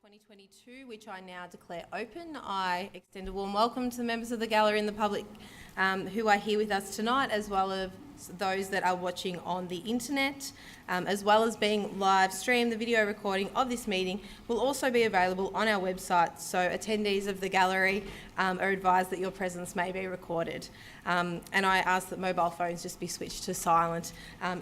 2022, which I now declare open. I extend a warm welcome to the members of the gallery and the public who are here with us tonight, as well as those that are watching on the internet, as well as being live streamed. The video recording of this meeting will also be available on our website, so attendees of the gallery are advised that your presence may be recorded. And I ask that mobile phones just be switched to silent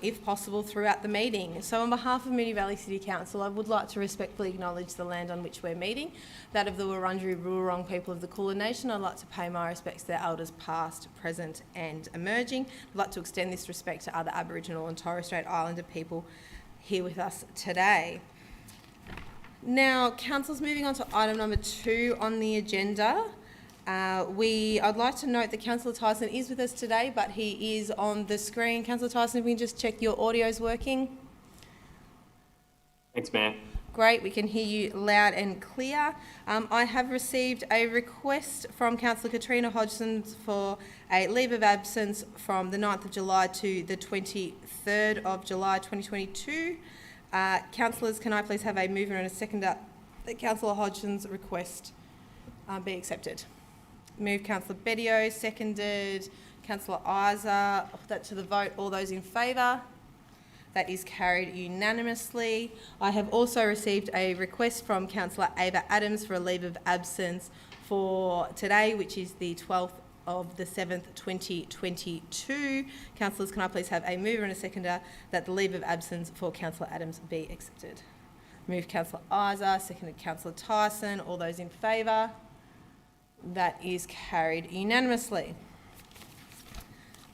if possible throughout the meeting. So on behalf of Moonee Valley City Council, I would like to respectfully acknowledge the land on which we're meeting, that of the Wurundjeri Wurrung people of the Kulin Nation. I'd like to pay my respects to their elders past, present and emerging. I'd like to extend this respect to other Aboriginal and Torres Strait Islander people here with us today. Now, Council's moving on to item number 2 on the agenda. I'd like to note that Councillor Tyson is with us today, but he is on the screen. Councillor Tyson, if we can just check your audio's working. Thanks, Mayor. Great, we can hear you loud and clear. I have received a request from Councillor Katrina Hodgson for a leave of absence from the 9th of July to the 23rd of July 2022. Councillors, can I please have a mover and a seconder that Councillor Hodgson's request be accepted? Move Councillor Bedio, seconded Councillor Isa. I'll put that to the vote. All those in favour? That is carried unanimously. I have also received a request from Councillor Ava Adams for a leave of absence for today, which is the 12th of the 7th, 2022. Councillors, can I please have a mover and a seconder that the leave of absence for Councillor Adams be accepted? Move Councillor Isa, seconded Councillor Tyson. All those in favour? That is carried unanimously.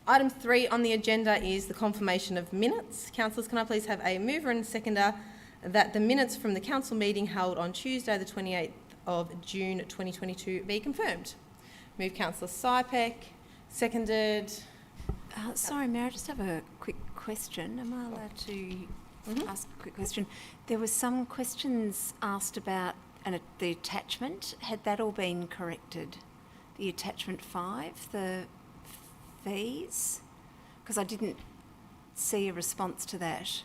Item 3 on the agenda is the confirmation of minutes. Councillors, can I please have a mover and a seconder that the minutes from the council meeting held on Tuesday the 28th of June 2022 be confirmed? Move Councillor Sypek, seconded. Sorry, Mayor, I just have a quick question. Am I allowed to ask a quick question? There were some questions asked about the attachment. Had that all been corrected? The attachment 5, the fees? Because I didn't see a response to that.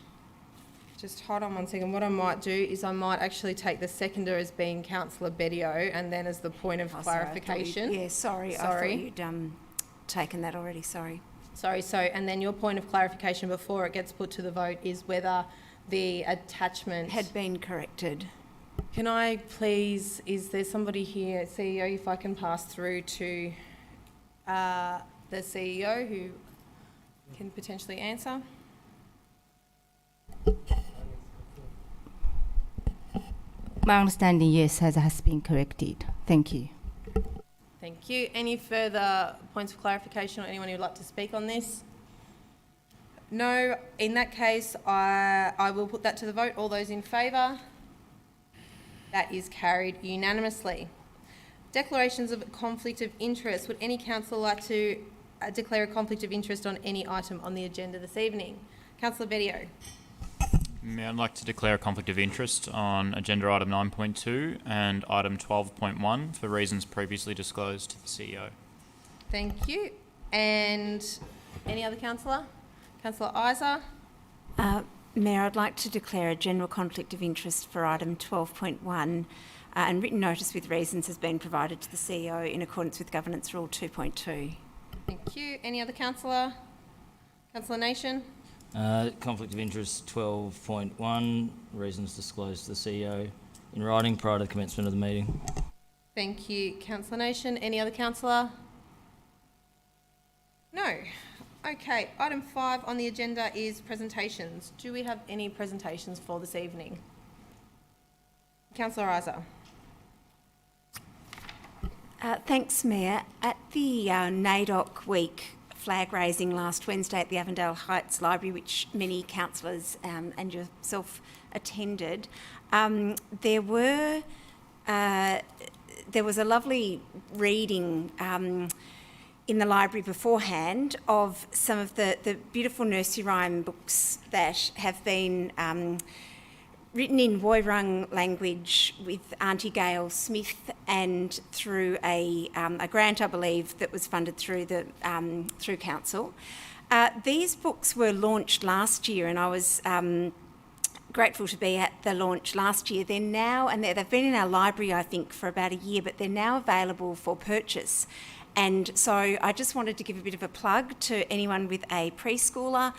Just hold on one second. What I might do is I might actually take the seconder as being Councillor Bedio, and then as the point of clarification. Sorry. I thought you'd taken that already, sorry. And then your point of clarification before it gets put to the vote is whether the attachment had been corrected. Can I please, is there somebody here, CEO, if I can pass through to the CEO who can potentially answer? My understanding, yes, has been corrected. Thank you. Thank you. Any further points of clarification or anyone who would like to speak on this? No. In that case, I will put that to the vote. All those in favour? That is carried unanimously. Declarations of conflict of interest. Would any councillor like to declare a conflict of interest on any item on the agenda this evening? Councillor Bedio. Mayor, I'd like to declare a conflict of interest on agenda item 9.2 and item 12.1 for reasons previously disclosed to the CEO. Thank you. And any other councillor? Councillor Isa. Mayor, I'd like to declare a general conflict of interest for item 12.1 and written notice with reasons has been provided to the CEO in accordance with Governance Rule 2.2. Thank you. Any other councillor? Councillor Nation? Conflict of interest 12.1, reasons disclosed to the CEO in writing prior to the commencement of the meeting. Thank you, Councillor Nation. Any other councillor? No. Okay, item 5 on the agenda is presentations. Do we have any presentations for this evening? Councillor Isa. Thanks, Mayor. At the NAIDOC week flag raising last Wednesday at the Avondale Heights Library, which many councillors and yourself attended, there was a lovely reading in the library beforehand of some of the beautiful nursery rhyme books that have been written in Woiwurrung language with Auntie Gail Smith and through a grant, I believe, that was funded through through council. These books were launched last year, and I was grateful to be at the launch last year. They're now, and they've been in our library, I think, for about a year, but they're now available for purchase. And so I just wanted to give a bit of a plug to anyone with a preschooler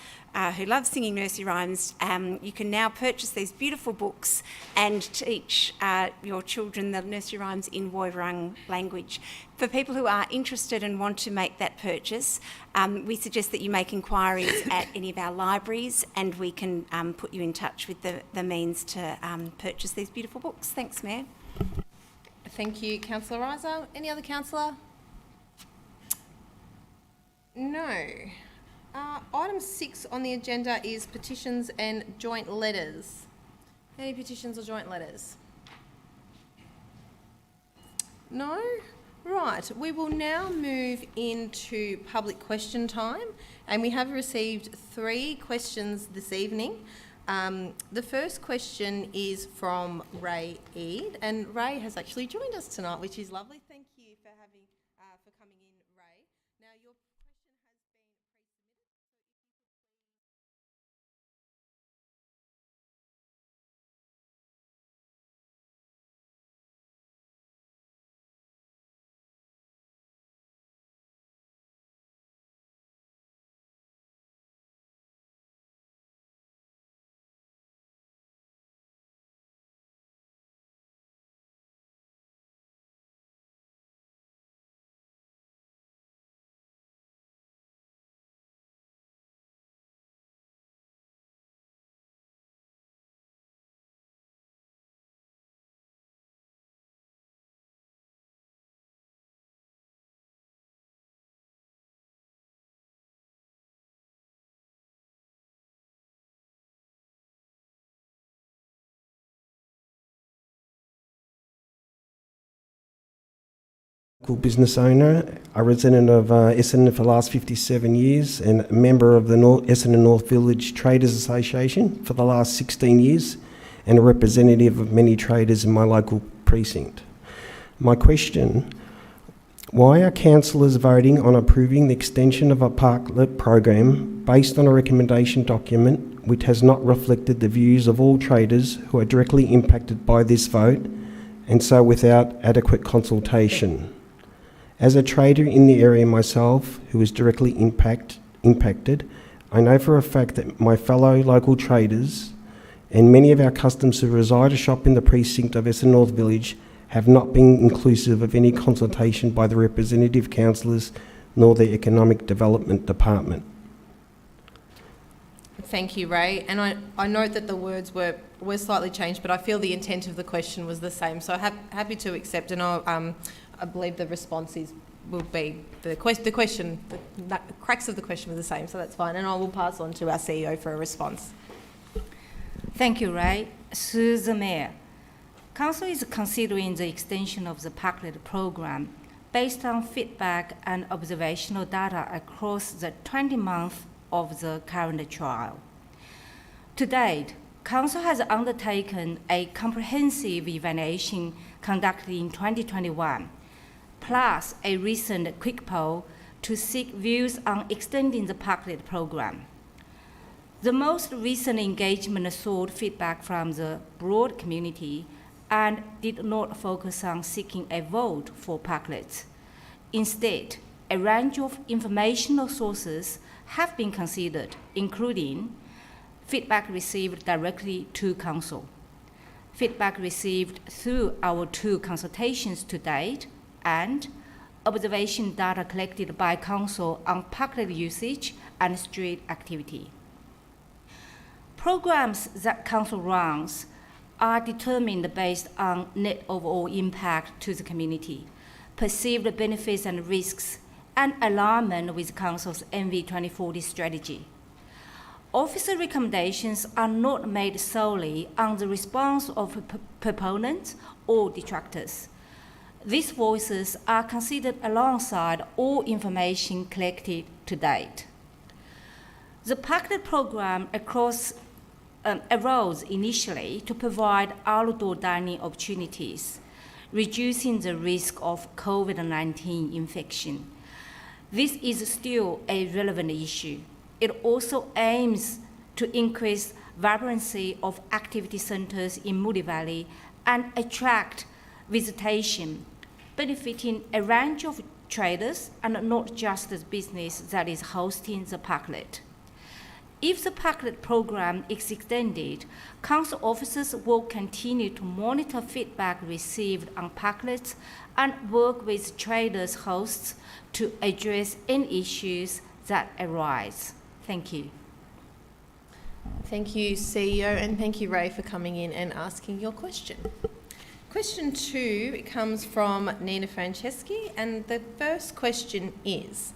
who loves singing nursery rhymes. You can now purchase these beautiful books and teach your children the nursery rhymes in Woiwurrung language. For people who are interested and want to make that purchase, we suggest that you make inquiries at any of our libraries, and we can put you in touch with the means to purchase these beautiful books. Thanks, Mayor. Thank you, Councillor Reiser. Any other councillor? No. Item 6 on the agenda is petitions and joint letters. Any petitions or joint letters? No? Right. We will now move into public question time, and we have received 3 questions this evening. The first question is from Ray Eade, and Ray has actually joined us tonight, which is lovely. Thank you for coming in, Ray. Now, your question has been business owner, a resident of Essendon for the last 57 years and a member of the Essendon North Village Traders Association for the last 16 years and a representative of many traders in my local precinct. My question: why are councillors voting on approving the extension of a parklet program based on a recommendation document which has not reflected the views of all traders who are directly impacted by this vote, and so without adequate consultation? As a trader in the area myself, who is directly impacted, I know for a fact that my fellow local traders and many of our customers who reside or shop in the precinct of Essendon North Village have not been inclusive of any consultation by the representative councillors nor the Economic Development Department. Thank you, Ray. And I note that the words were slightly changed, but I feel the intent of the question was the same. So happy to accept, and I believe the responses will be the question, the cracks of the question were the same, so that's fine. And I will pass on to our CEO for a response. Thank you, Ray. Through the Mayor, Council is considering the extension of the parklet program based on feedback and observational data across the 20 months of the current trial. To date, Council has undertaken a comprehensive evaluation conducted in 2021, plus a recent quick poll to seek views on extending the parklet program. The most recent engagement sought feedback from the broad community and did not focus on seeking a vote for parklets. Instead, a range of informational sources have been considered, including feedback received directly to Council, feedback received through our 2 consultations to date, and observation data collected by Council on parklet usage and street activity. Programs that Council runs are determined based on net overall impact to the community, perceived benefits and risks, and alignment with Council's MV 2040 strategy. Officer recommendations are not made solely on the response of proponents or detractors. These voices are considered alongside all information collected to date. The parklet program arose initially to provide outdoor dining opportunities, reducing the risk of COVID-19 infection. This is still a relevant issue. It also aims to increase vibrancy of activity centers in Moonee Valley and attract visitation, benefiting a range of traders and not just the business that is hosting the parklet. If the parklet program is extended, council officers will continue to monitor feedback received on parklets and work with traders hosts to address any issues that arise. Thank you. Thank you, CEO, and thank you, Ray, for coming in and asking your question. Question 2 comes from Nina Franceschi, and the first question is,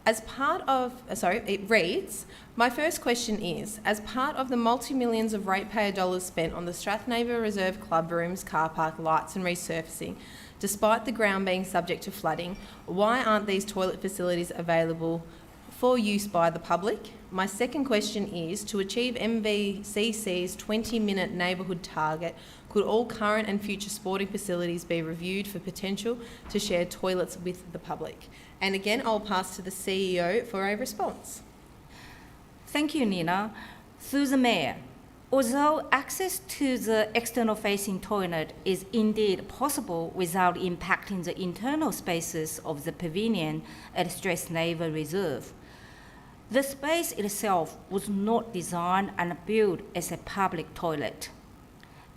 it reads, my first question is, as part of the multi-millions of ratepayer dollars spent on the Strathnaver Reserve Club rooms, car park, lights and resurfacing, despite the ground being subject to flooding, why aren't these toilet facilities available for use by the public? My second question is, to achieve MVCC's 20-minute neighbourhood target, could all current and future sporting facilities be reviewed for potential to share toilets with the public? And again, I'll pass to the CEO for a response. Thank you, Nina. Through the Mayor, although access to the external-facing toilet is indeed possible without impacting the internal spaces of the pavilion at Strathnaver Reserve, the space itself was not designed and built as a public toilet.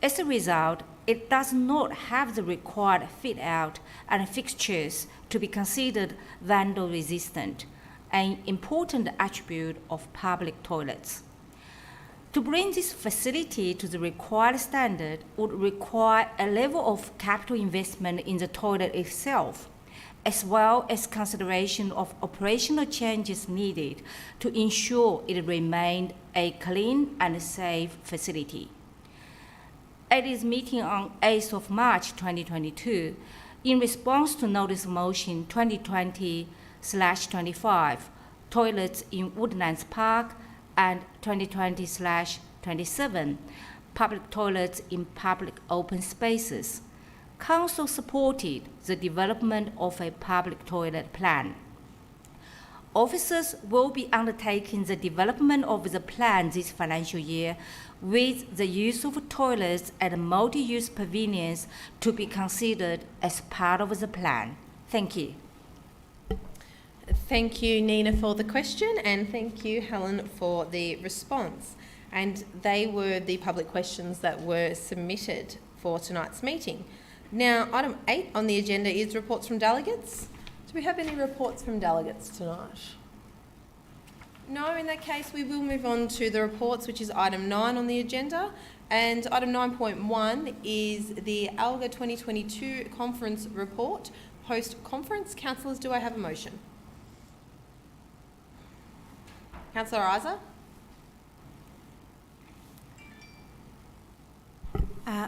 As a result, it does not have the required fit-out and fixtures to be considered vandal-resistant, an important attribute of public toilets. To bring this facility to the required standard would require a level of capital investment in the toilet itself, as well as consideration of operational changes needed to ensure it remained a clean and safe facility. At its meeting on 8th of March 2022, in response to Notice of Motion 2020/25, Toilets in Woodlands Park, and 2020/27, Public Toilets in Public Open Spaces, Council supported the development of a public toilet plan. Officers will be undertaking the development of the plan this financial year with the use of toilets at multi-use pavilions to be considered as part of the plan. Thank you. Thank you, Nina, for the question, and thank you, Helen, for the response. And they were the public questions that were submitted for tonight's meeting. Now, item 8 on the agenda is reports from delegates. Do we have any reports from delegates tonight? No, in that case, we will move on to the reports, which is item 9 on the agenda. And item 9.1 is the ALGA 2022 conference report, post-conference. Councillors, do I have a motion? Councillor Isa?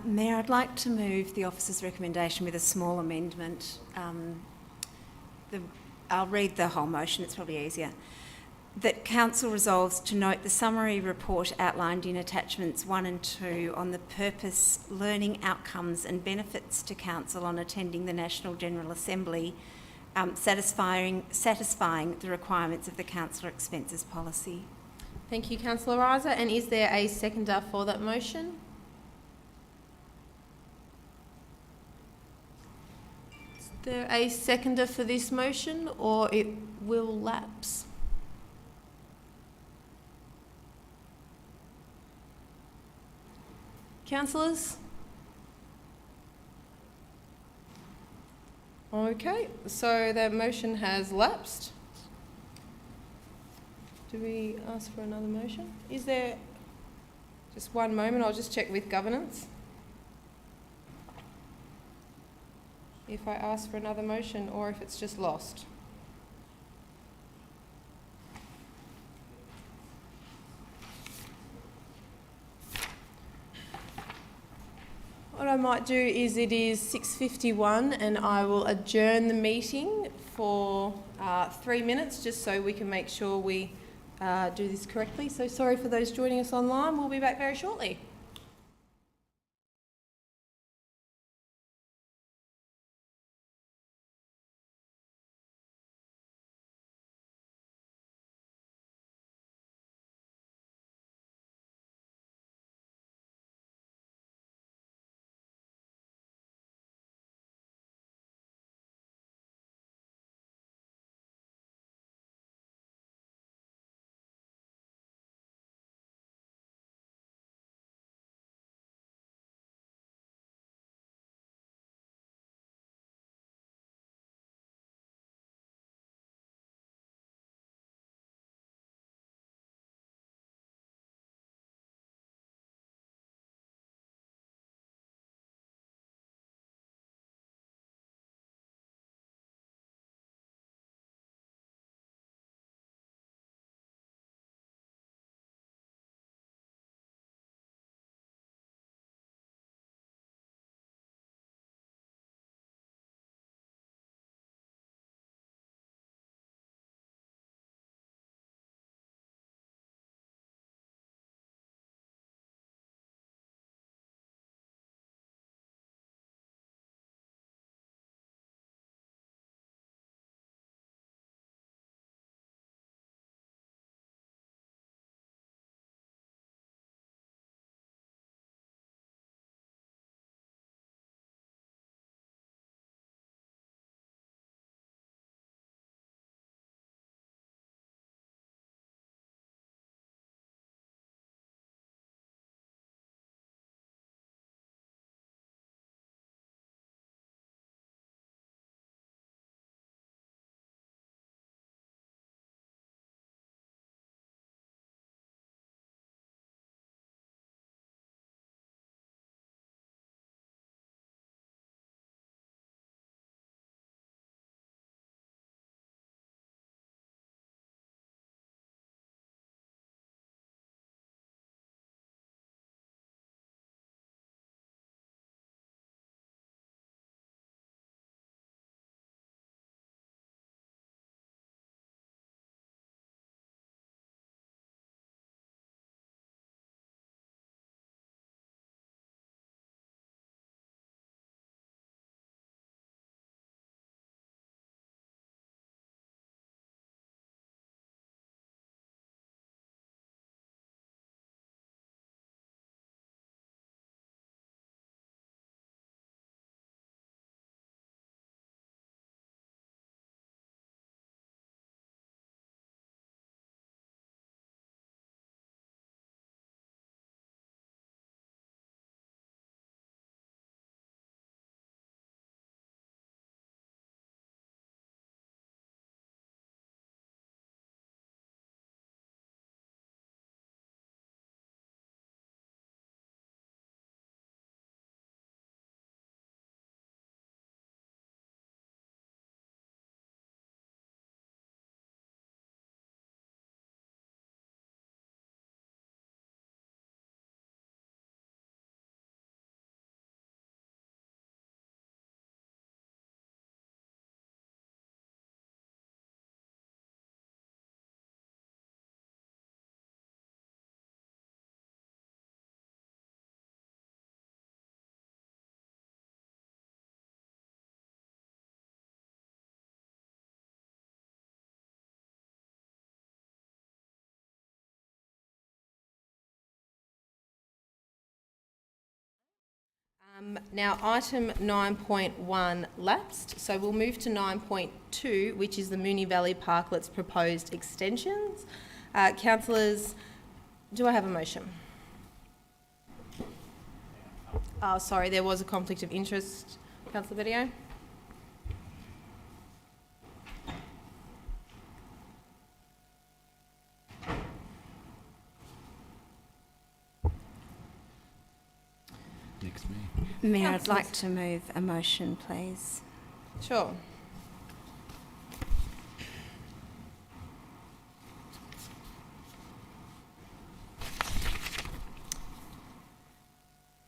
Mayor, I'd like to move the officer's recommendation with a small amendment. I'll read the whole motion, it's probably easier. That Council resolves to note the summary report outlined in attachments 1 and 2 on the purpose, learning outcomes and benefits to Council on attending the National General Assembly, satisfying the requirements of the Councillor Expenses Policy. Thank you, Councillor Isa. And is there a seconder for that motion? Is there a seconder for this motion, or it will lapse? Councillors? Okay, so that motion has lapsed. Do we ask for another motion? Is there just one moment? I'll just check with governance. If I ask for another motion or if it's just lost. What I might do is, it is 6:51 and I will adjourn the meeting for 3 minutes just so we can make sure we do this correctly. So sorry for those joining us online. We'll be back very shortly. Now, item 9.1 lapsed, so we'll move to 9.2, which is the Moonee Valley Parklet's proposed extensions. Councillors, do I have a motion? Oh, sorry, there was a conflict of interest. Councillor Bedio? Next me. Mayor, I'd like to move a motion, please. Sure.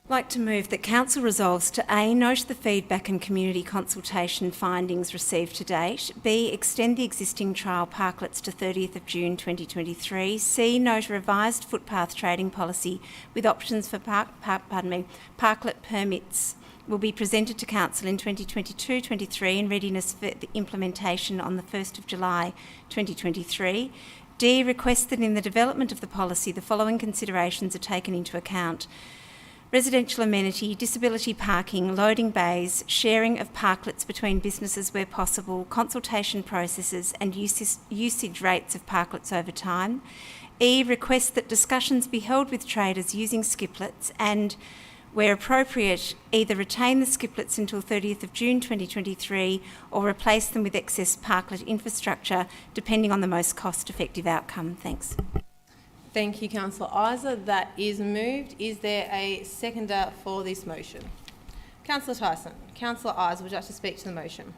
I'd like to move that Council resolves to A, note the feedback and community consultation findings received to date, B, extend the existing trial parklets to 30th of June 2023, C, note a revised footpath trading policy with options for parklet permits will be presented to Council in 2022-23 in readiness for the implementation on the 1st of July 2023. D, request that in the development of the policy the following considerations are taken into account: residential amenity, disability parking, loading bays, sharing of parklets between businesses where possible, consultation processes and usage rates of parklets over time. E, request that discussions be held with traders using skiplets and, where appropriate, either retain the skiplets until 30th of June 2023 or replace them with excess parklet infrastructure, depending on the most cost-effective outcome. Thanks. Thank you, Councillor Isa. That is moved. Is there a seconder for this motion? Councillor Tyson. Councillor Isa, would you like to speak to the motion?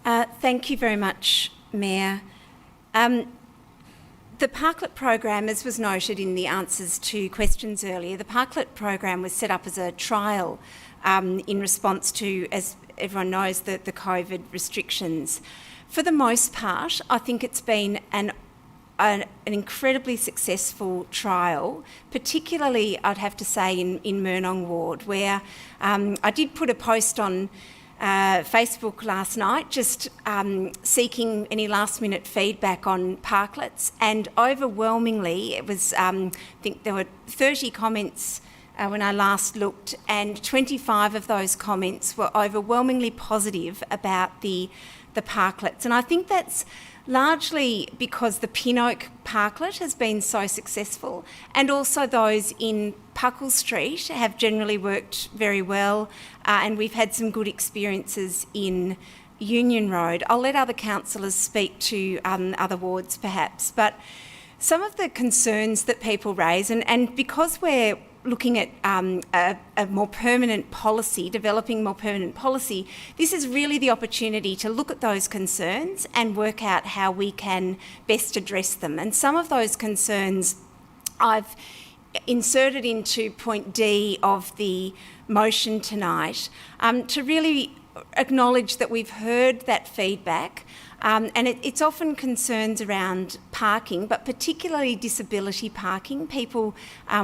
Thank you very much, Mayor. The Parklet program, as was noted in the answers to questions earlier, the Parklet program was set up as a trial in response to, as everyone knows, the COVID restrictions. For the most part, I think it's been an incredibly successful trial, particularly, I'd have to say, in Moonee ward, where I did put a post on Facebook last night just seeking any last-minute feedback on parklets, and overwhelmingly it was, I think there were 30 comments when I last looked, and 25 of those comments were overwhelmingly positive about the parklets. And I think that's largely because the Pin Oak parklet has been so successful, and also those in Puckle Street have generally worked very well, and we've had some good experiences in Union Road. I'll let other councillors speak to other wards perhaps, but some of the concerns that people raise, and because we're looking at a more permanent policy, developing more permanent policy, this is really the opportunity to look at those concerns and work out how we can best address them. And some of those concerns I've inserted into point D of the motion tonight to really acknowledge that we've heard that feedback. And it's often concerns around parking, but particularly disability parking, people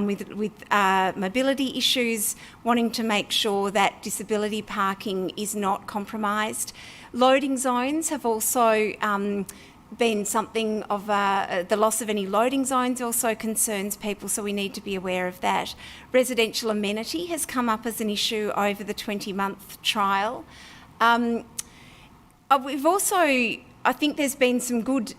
with mobility issues wanting to make sure that disability parking is not compromised. Loading zones have also been something of the loss of any loading zones also concerns people, so we need to be aware of that. Residential amenity has come up as an issue over the 20-month trial. We've also, I think there's been some good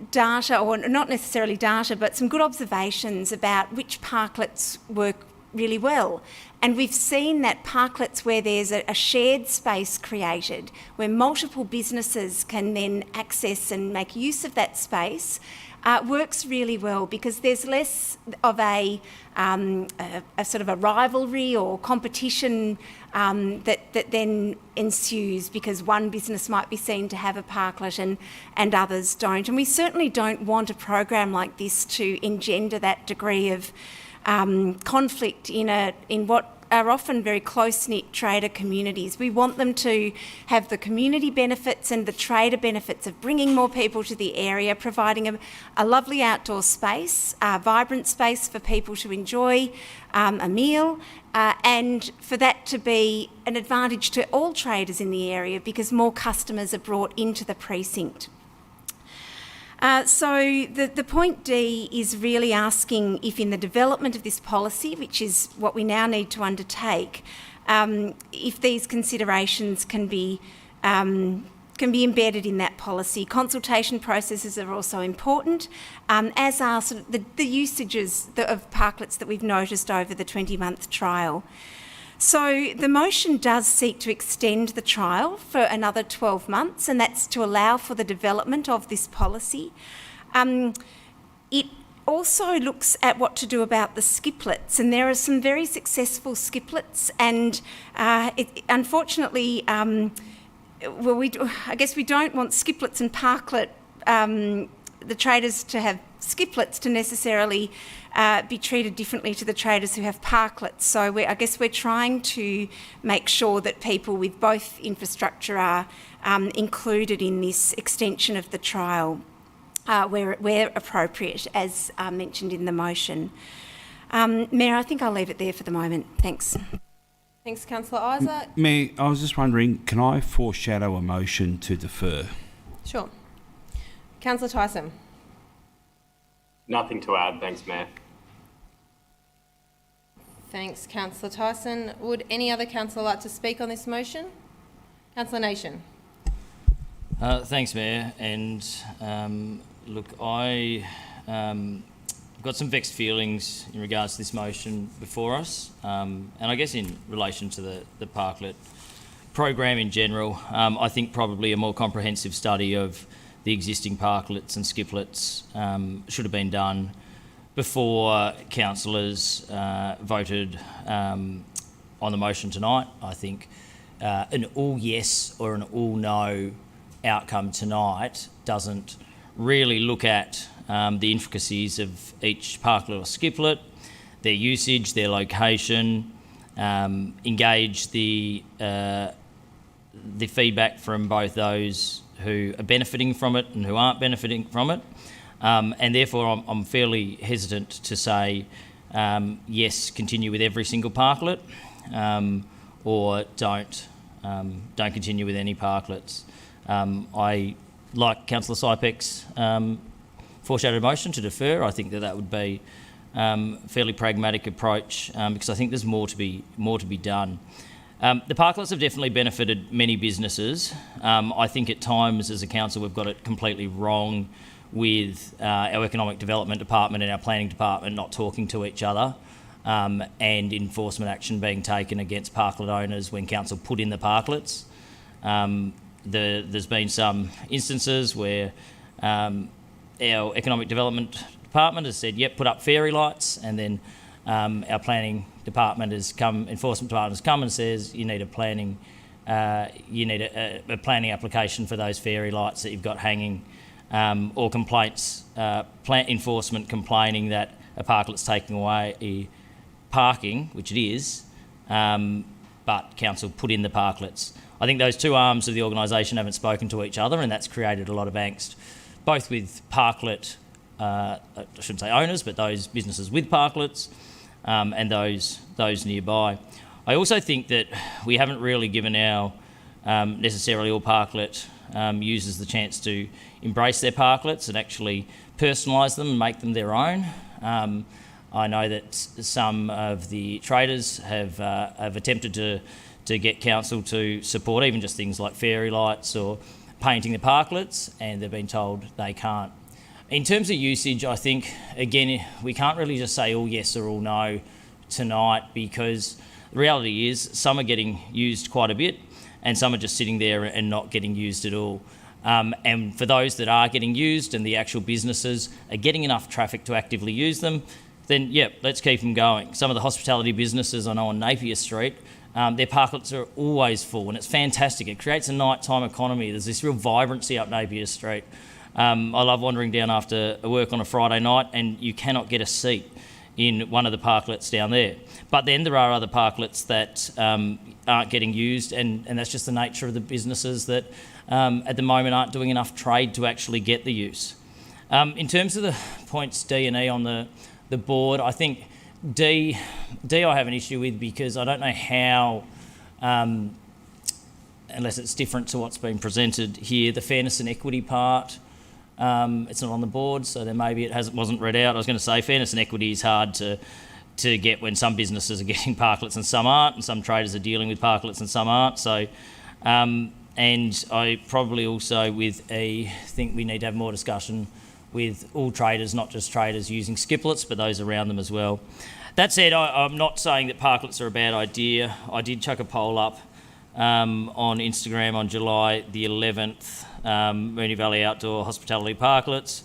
data, or not necessarily data, but some good observations about which parklets work really well. And we've seen that parklets where there's a shared space created, where multiple businesses can then access and make use of that space, works really well, because there's less of a sort of a rivalry or competition that then ensues because one business might be seen to have a parklet and others don't. And we certainly don't want a program like this to engender that degree of conflict in what are often very close-knit trader communities. We want them to have the community benefits and the trader benefits of bringing more people to the area, providing a lovely outdoor space, a vibrant space for people to enjoy a meal, and for that to be an advantage to all traders in the area because more customers are brought into the precinct. So the point D is really asking if in the development of this policy, which is what we now need to undertake, if these considerations can be embedded in that policy. Consultation processes are also important, as are sort of the usages of parklets that we've noticed over the 20-month trial. So the motion does seek to extend the trial for another 12 months, and that's to allow for the development of this policy. It also looks at what to do about the skiplets, and there are some very successful skiplets, and unfortunately, I guess we don't want skiplets and parklet, the traders to have skiplets to necessarily be treated differently to the traders who have parklets. So I guess we're trying to make sure that people with both infrastructure are included in this extension of the trial where appropriate, as mentioned in the motion. Mayor, I think I'll leave it there for the moment. Thanks. Thanks, Councillor Isaac. Mayor, I was just wondering, can I foreshadow a motion to defer? Sure. Councillor Tyson. Nothing to add, thanks, Mayor. Thanks, Councillor Tyson. Would any other councillor like to speak on this motion? Councillor Nation. Thanks, Mayor. And look, I got some vexed feelings in regards to this motion before us, and I guess in relation to the parklet program in general. I think probably a more comprehensive study of the existing parklets and skiplets should have been done before councillors voted on the motion tonight. I think an all yes or an all no outcome tonight doesn't really look at the intricacies of each parklet or skiplet, their usage, their location, engage the feedback from both those who are benefiting from it and who aren't benefiting from it. And therefore I'm fairly hesitant to say yes, continue with every single parklet, or don't continue with any parklets. I like Councillor Sypek's foreshadowed motion to defer. I think that would be a fairly pragmatic approach, because I think there's more to be done. The parklets have definitely benefited many businesses. I think at times as a council we've got it completely wrong with our economic development department and our planning department not talking to each other, and enforcement action being taken against parklet owners when council put in the parklets. There's been some instances where our economic development department has said, yep, put up fairy lights, and then our planning department enforcement department has come and says you need a planning application for those fairy lights that you've got hanging, or complaints, enforcement complaining that a parklet's taking away parking, which it is, but council put in the parklets. I think those two arms of the organisation haven't spoken to each other, and that's created a lot of angst, both with parklet, I shouldn't say owners, but those businesses with parklets, and those nearby. I also think that we haven't really given our necessarily all parklet users the chance to embrace their parklets and actually personalise them and make them their own. I know that some of the traders have attempted to get council to support even just things like fairy lights or painting the parklets, and they've been told they can't. In terms of usage, I think, again, we can't really just say all yes or all no tonight, because the reality is some are getting used quite a bit and some are just sitting there and not getting used at all. And for those that are getting used and the actual businesses are getting enough traffic to actively use them, then, yep, let's keep them going. Some of the hospitality businesses I know on Napier Street, their parklets are always full, and it's fantastic. It creates a nighttime economy. There's this real vibrancy up Napier Street. I love wandering down after work on a Friday night, and you cannot get a seat in one of the parklets down there. But then there are other parklets that aren't getting used, and that's just the nature of the businesses that at the moment aren't doing enough trade to actually get the use. In terms of the points D and E on the board, I think D I have an issue with, because I don't know how, unless it's different to what's been presented here, the fairness and equity part It's not on the board, so then maybe it wasn't read out. I was going to say fairness and equity is hard to get when some businesses are getting parklets and some aren't, and some traders are dealing with parklets and some aren't. So, and I probably also think we need to have more discussion with all traders, not just traders using skiplets, but those around them as well. That said, I'm not saying that parklets are a bad idea. I did chuck a poll up on Instagram on July the 11th, Moonee Valley Outdoor Hospitality Parklets.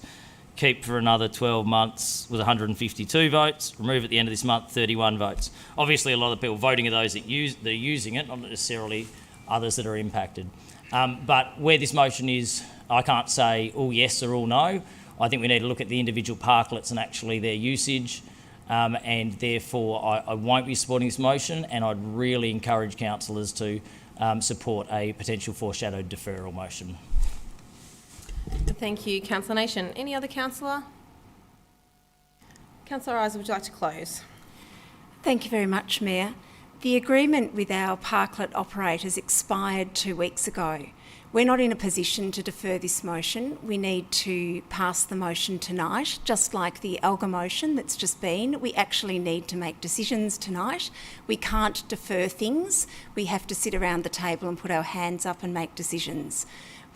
Keep for another 12 months was 152 votes. Remove at the end of this month, 31 votes. Obviously, a lot of people voting are those that they're using it, not necessarily others that are impacted. But where this motion is, I can't say all yes or all no. I think we need to look at the individual parklets and actually their usage. And therefore, I won't be supporting this motion, and I'd really encourage councillors to support a potential foreshadowed deferral motion. Thank you, Councillor Nation. Any other councillor? Councillor Isa, would you like to close? Thank you very much, Mayor. The agreement with our parklet operators expired 2 weeks ago. We're not in a position to defer this motion. We need to pass the motion tonight, just like the ALGA motion that's just been. We actually need to make decisions tonight. We can't defer things. We have to sit around the table and put our hands up and make decisions.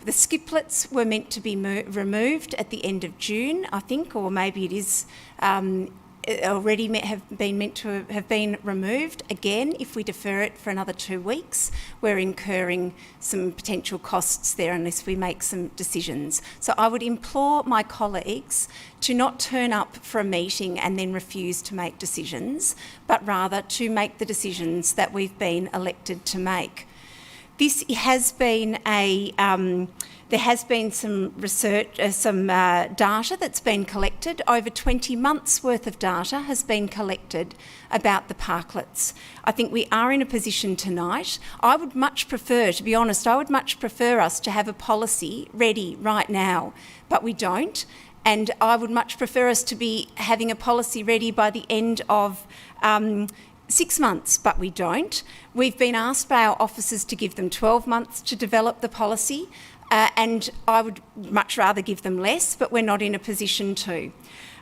The skiplets were meant to be removed at the end of June, I think, or maybe it is already have been removed. Again, if we defer it for another 2 weeks, we're incurring some potential costs there unless we make some decisions. So I would implore my colleagues to not turn up for a meeting and then refuse to make decisions, but rather to make the decisions that we've been elected to make. This has been there has been some research, data that's been collected. Over 20 months' worth of data has been collected about the parklets. I think we are in a position tonight. I would much prefer, to be honest, us to have a policy ready right now, but we don't. And I would much prefer us to be having a policy ready by the end of 6 months, but we don't. We've been asked by our officers to give them 12 months to develop the policy, and I would much rather give them less, but we're not in a position to.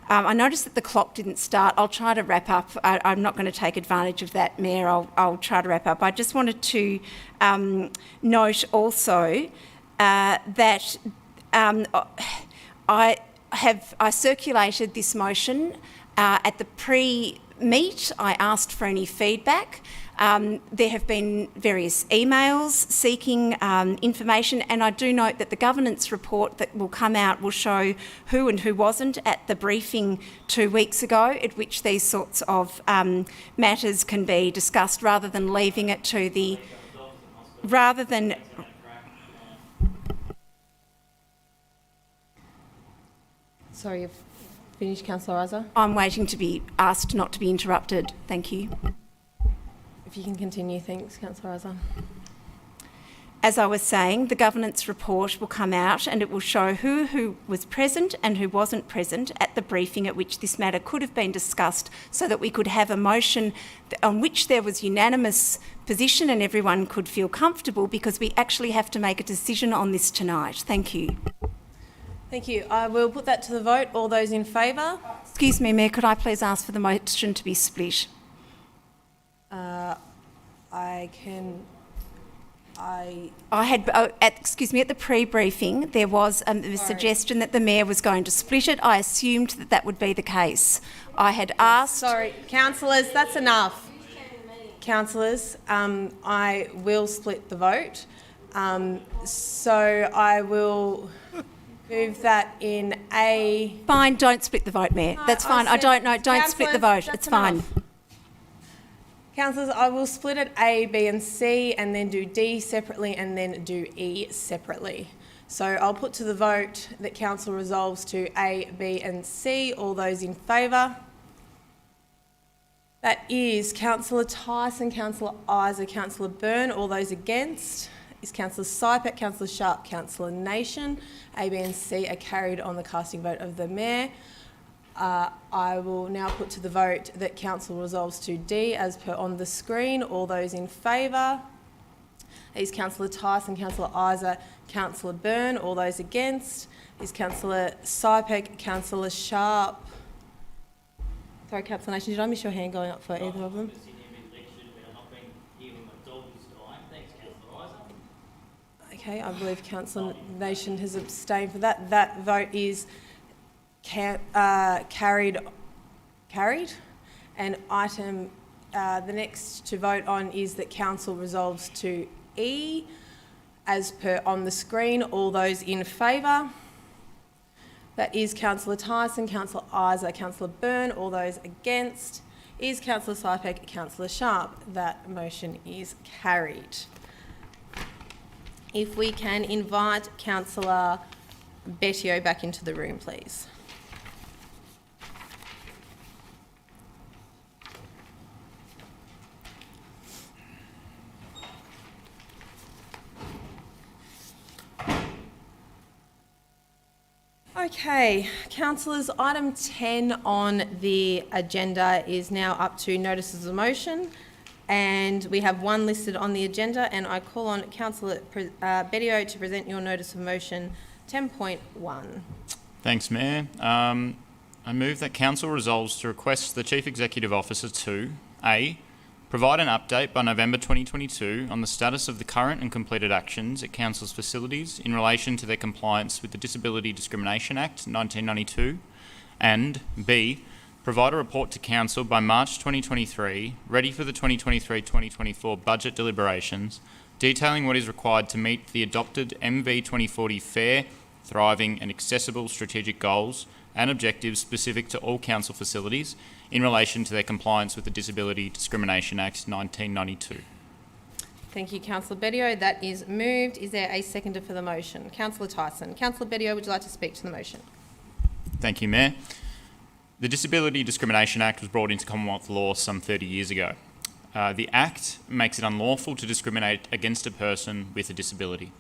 I noticed that the clock didn't start. I'll try to wrap up. I'm not going to take advantage of that, Mayor. I'll try to wrap up. I just wanted to note also that I circulated this motion at the pre-meet. I asked for any feedback. There have been various emails seeking information, and I do note that the governance report that will come out will show who and who wasn't at the briefing 2 weeks ago, at which these sorts of matters can be discussed rather than leaving it to the... Sorry, you've finished, Councillor Isa. I'm waiting to be asked not to be interrupted. Thank you. If you can continue, thanks, Councillor Isa. As I was saying, the governance report will come out and it will show who was present and who wasn't present at the briefing at which this matter could have been discussed, so that we could have a motion on which there was unanimous position and everyone could feel comfortable, because we actually have to make a decision on this tonight. Thank you. Thank you. I will put that to the vote. All those in favour? Excuse me, Mayor, could I please ask for the motion to be split? At the pre-briefing, there was a suggestion that the Mayor was going to split it. I assumed that that would be the case. I had asked... Sorry, councillors, that's enough. Councillors, I will split the vote. So I will move that in A... Fine, don't split the vote, Mayor. No, that's fine. I don't know. Don't split the vote. It's fine. Councillors, I will split it A, B and C, and then do D separately and then do E separately. So I'll put to the vote that Council resolves to A, B and C. All those in favour? That is Councillor Tyson, Councillor Isa, Councillor Byrne. All those against is Councillor Sipek, Councillor Sharp, Councillor Nation. A, B and C are carried on the casting vote of the Mayor. I will now put to the vote that Council resolves to D as per on the screen. All those in favour is Councillor Tyson, Councillor Isa, Councillor Byrne. All those against. is Councillor Sypek, Councillor Sharp. Sorry, Councillor Nation, did I miss your hand going up for either of them? Okay, I believe Councillor Nation has abstained for that. That vote is carried. And item the next to vote on is that Council resolves to E, as per on the screen. All those in favour? That is Councillor Tyson, Councillor Isa, Councillor Byrne. All those against is Councillor Sypek, Councillor Sharp. That motion is carried. If we can invite Councillor Bettio back into the room, please. Okay, councillors, item 10 on the agenda is now up to notices of motion, and we have one listed on the agenda, and I call on Councillor Bettio to present your notice of motion 10.1. Thanks, Mayor. I move that Council resolves to request the Chief Executive Officer to A, provide an update by November 2022 on the status of the current and completed actions at Council's facilities in relation to their compliance with the Disability Discrimination Act 1992, and B, provide a report to Council by March 2023, ready for the 2023-2024 budget deliberations, detailing what is required to meet the adopted MV 2040 fair, thriving and accessible strategic goals and objectives specific to all council facilities in relation to their compliance with the Disability Discrimination Act 1992. Thank you, Councillor Bettio. That is moved. Is there a seconder for the motion? Councillor Tyson. Councillor Bettio, would you like to speak to the motion? Thank you, Mayor. The Disability Discrimination Act was brought into Commonwealth law some 30 years ago. The Act makes it unlawful to discriminate against a person with a disability.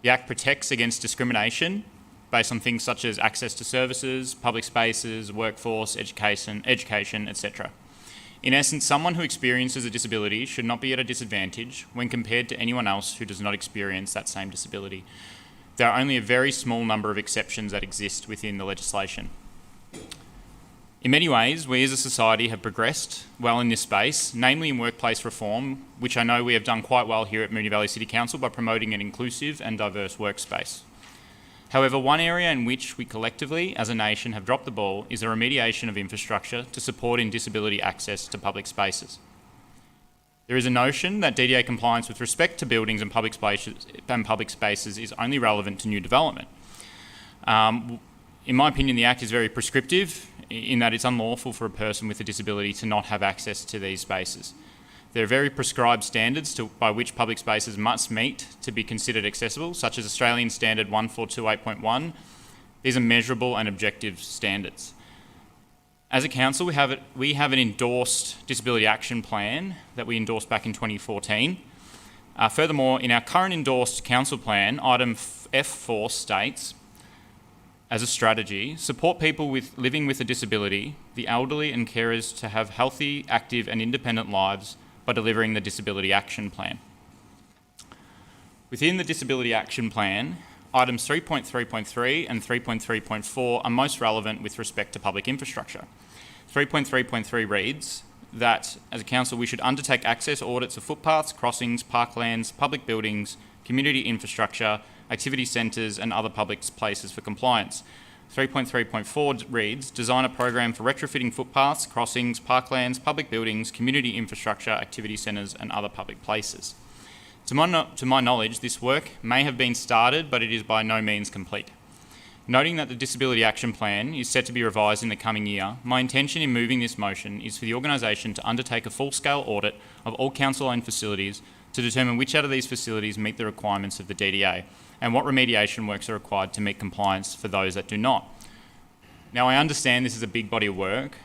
The Act protects against discrimination based on things such as access to services, public spaces, workforce, education, etc. In essence, someone who experiences a disability should not be at a disadvantage when compared to anyone else who does not experience that same disability. There are only a very small number of exceptions that exist within the legislation. In many ways, we as a society have progressed well in this space, namely in workplace reform, which I know we have done quite well here at Moonee Valley City Council by promoting an inclusive and diverse workspace. However, one area in which we collectively, as a nation, have dropped the ball is the remediation of infrastructure to support in disability access to public spaces. There is a notion that DDA compliance with respect to buildings and public spaces is only relevant to new development. In my opinion, the Act is very prescriptive in that it's unlawful for a person with a disability to not have access to these spaces. There are very prescribed standards by which public spaces must meet to be considered accessible, such as Australian Standard 1428.1. These are measurable and objective standards. As a council, we have an endorsed disability action plan that we endorsed back in 2014. Furthermore, in our current endorsed council plan, item F4 states, as a strategy, support people living with a disability, the elderly and carers to have healthy, active and independent lives by delivering the Disability Action Plan. Within the Disability Action Plan, items 3.3.3 and 3.3.4 are most relevant with respect to public infrastructure. 3.3.3 reads that, as a council, we should undertake access audits of footpaths, crossings, parklands, public buildings, community infrastructure, activity centres and other public places for compliance. 3.3.4 reads, design a program for retrofitting footpaths, crossings, parklands, public buildings, community infrastructure, activity centres and other public places. To my knowledge, this work may have been started, but it is by no means complete. Noting that the Disability Action Plan is set to be revised in the coming year, my intention in moving this motion is for the organisation to undertake a full-scale audit of all council-owned facilities to determine which out of these facilities meet the requirements of the DDA and what remediation works are required to meet compliance for those that do not. Now, I understand this is a big body of work.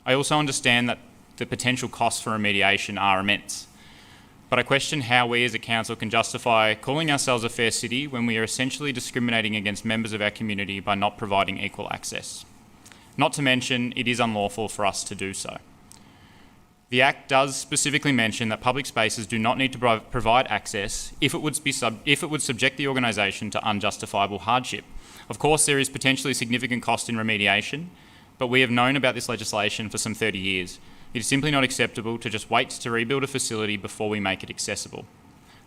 I also understand that the potential costs for remediation are immense. But I question how we as a council can justify calling ourselves a fair city when we are essentially discriminating against members of our community by not providing equal access. Not to mention, it is unlawful for us to do so. The Act does specifically mention that public spaces do not need to provide access if it would subject the organisation to unjustifiable hardship. Of course, there is potentially significant cost in remediation, but we have known about this legislation for some 30 years. It is simply not acceptable to just wait to rebuild a facility before we make it accessible.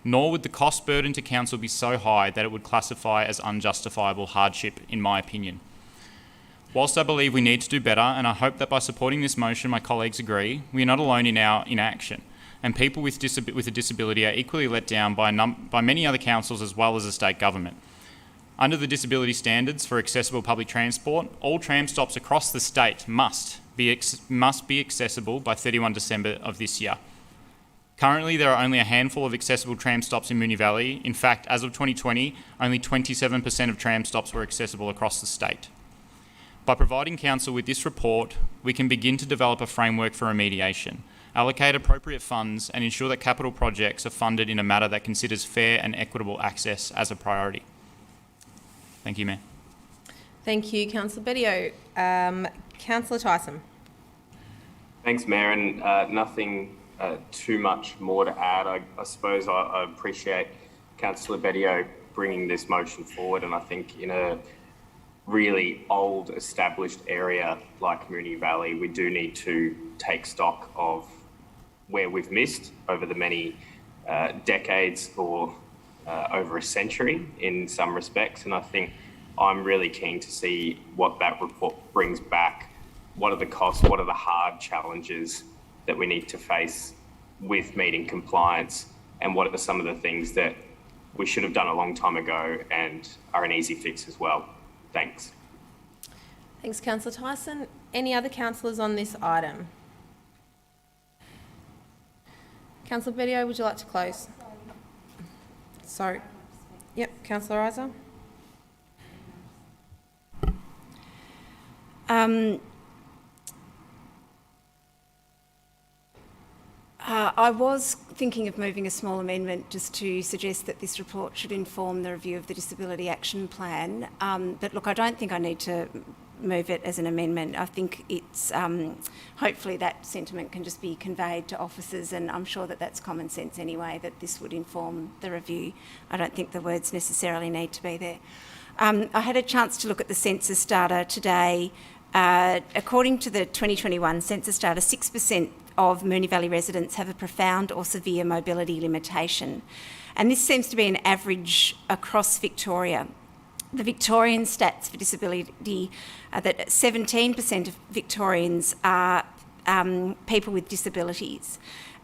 Nor would the cost burden to council be so high that it would classify as unjustifiable hardship, in my opinion. Whilst I believe we need to do better, and I hope that by supporting this motion my colleagues agree, we are not alone in our inaction, and people with a disability are equally let down by many other councils as well as the state government. Under the disability standards for accessible public transport, all tram stops across the state must be accessible by 31 December of this year. Currently, there are only a handful of accessible tram stops in Moonee Valley. In fact, as of 2020, only 27% of tram stops were accessible across the state. By providing council with this report, we can begin to develop a framework for remediation, allocate appropriate funds, and ensure that capital projects are funded in a manner that considers fair and equitable access as a priority. Thank you, Mayor. Thank you, Councillor Bedio. Councillor Tyson. Thanks, Mayor, and nothing too much more to add. I suppose I appreciate Councillor Bedio bringing this motion forward, and I think in a really old established area like Moonee Valley, we do need to take stock of where we've missed over the many decades or over a century in some respects. And I think I'm really keen to see what that report brings back. What are the costs? What are the hard challenges that we need to face with meeting compliance? And what are some of the things that we should have done a long time ago and are an easy fix as well? Thanks. Thanks, Councillor Tyson. Any other councillors on this item? Councillor Bedio, would you like to close? Sorry. Yep, Councillor Isa. I was thinking of moving a small amendment just to suggest that this report should inform the review of the Disability Action Plan. But look, I don't think I need to move it as an amendment. I think it's hopefully that sentiment can just be conveyed to officers, and I'm sure that that's common sense anyway, that this would inform the review. I don't think the words necessarily need to be there. I had a chance to look at the census data today. According to the 2021 census data, 6% of Moonee Valley residents have a profound or severe mobility limitation. And this seems to be an average across Victoria. The Victorian stats for disability are that 17% of Victorians are people with disabilities,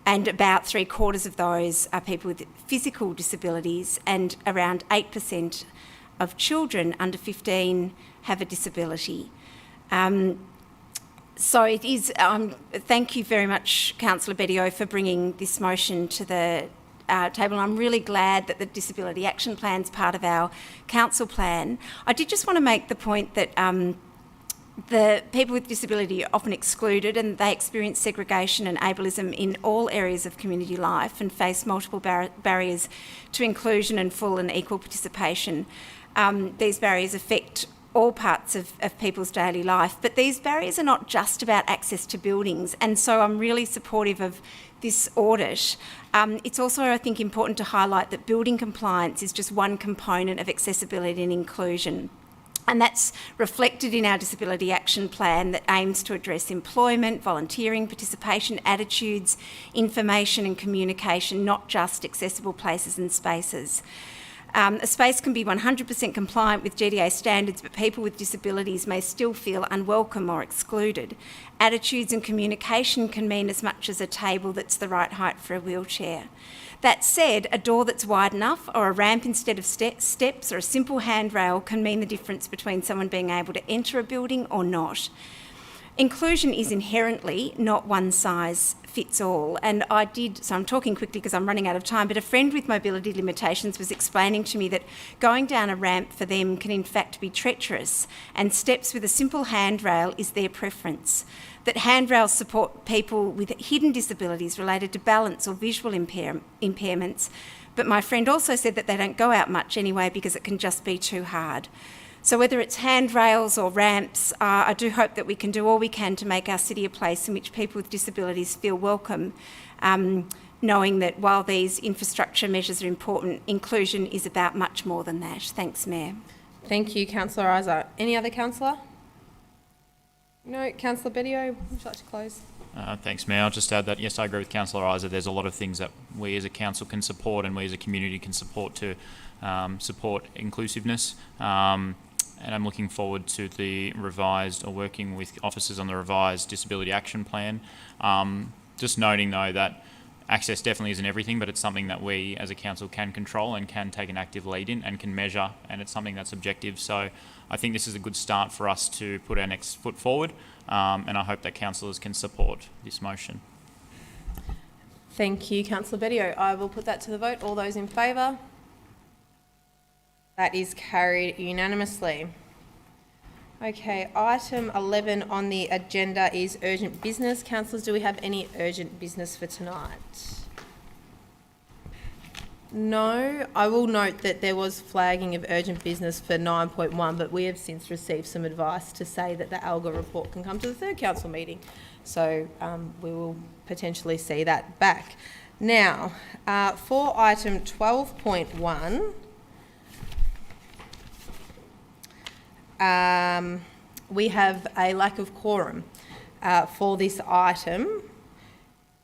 and about 3/4 of those are people with physical disabilities, and around 8% of children under 15 have a disability. So it is, thank you very much, Councillor Bedio, for bringing this motion to the table. I'm really glad that the Disability Action Plan is part of our council plan. I did just want to make the point that the people with disability are often excluded, and they experience segregation and ableism in all areas of community life and face multiple barriers to inclusion and full and equal participation. These barriers affect all parts of people's daily life, but these barriers are not just about access to buildings, and so I'm really supportive of this audit. It's also, I think, important to highlight that building compliance is just one component of accessibility and inclusion. And that's reflected in our Disability Action Plan that aims to address employment, volunteering, participation, attitudes, information and communication, not just accessible places and spaces. A space can be 100% compliant with GDA standards, but people with disabilities may still feel unwelcome or excluded. Attitudes and communication can mean as much as a table that's the right height for a wheelchair. That said, a door that's wide enough, or a ramp instead of steps, or a simple handrail can mean the difference between someone being able to enter a building or not. Inclusion is inherently not one size fits all, and so I'm talking quickly because I'm running out of time, but a friend with mobility limitations was explaining to me that going down a ramp for them can in fact be treacherous, and steps with a simple handrail is their preference. That handrails support people with hidden disabilities related to balance or visual impairments, but my friend also said that they don't go out much anyway because it can just be too hard. So whether it's handrails or ramps, I do hope that we can do all we can to make our city a place in which people with disabilities feel welcome, knowing that while these infrastructure measures are important, inclusion is about much more than that. Thanks, Mayor. Thank you, Councillor Isa. Any other councillor? No. Councillor Bedio, would you like to close? Thanks, Mayor. I'll just add that, yes, I agree with Councillor Isa. There's a lot of things that we as a council can support and we as a community can support to support inclusiveness. And I'm looking forward to the revised, or working with officers on the revised Disability Action Plan. Just noting, though, that access definitely isn't everything, but it's something that we as a council can control and can take an active lead in and can measure, and it's something that's objective. So I think this is a good start for us to put our next foot forward, and I hope that councillors can support this motion. Thank you, Councillor Bedio. I will put that to the vote. All those in favour? That is carried unanimously. Okay, item 11 on the agenda is urgent business. Councillors, do we have any urgent business for tonight? No. I will note that there was flagging of urgent business for 9.1, but we have since received some advice to say that the ALGA report can come to the third council meeting. So we will potentially see that back. Now, for item 12.1, we have a lack of quorum for this item,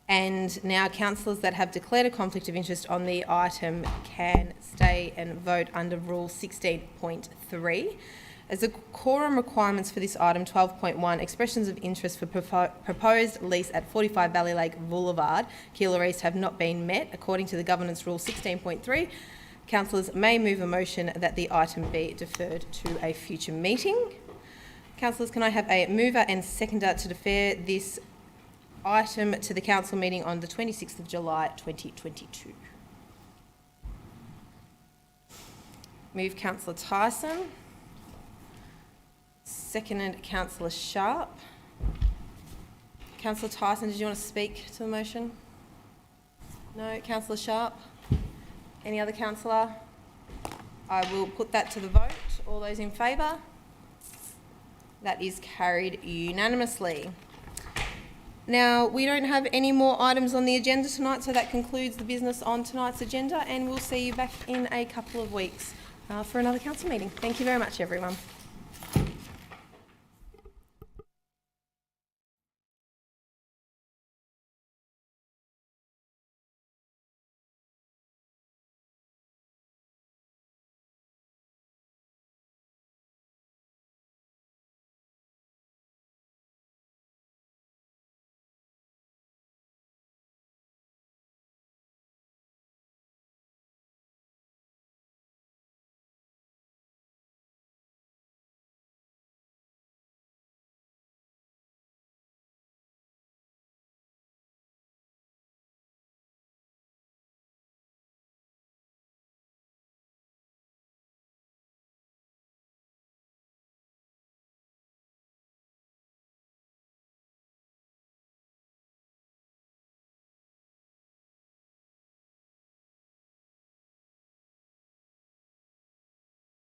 and now councillors that have declared a conflict of interest on the item can stay and vote under Rule 16.3. As the quorum requirements for this item 12.1, expressions of interest for proposed lease at 45 Ballylake Boulevard, Keilor East, have not been met according to the Governance Rule 16.3. Councillors may move a motion that the item be deferred to a future meeting. Councillors, can I have a mover and seconder to defer this item to the council meeting on the 26th of July 2022? Move Councillor Tyson. Seconded Councillor Sharp. Councillor Tyson, did you want to speak to the motion? No. Councillor Sharp? Any other councillor? I will put that to the vote. All those in favour? That is carried unanimously. Now, we don't have any more items on the agenda tonight, so that concludes the business on tonight's agenda, and we'll see you back in a couple of weeks for another council meeting. Thank you very much, everyone.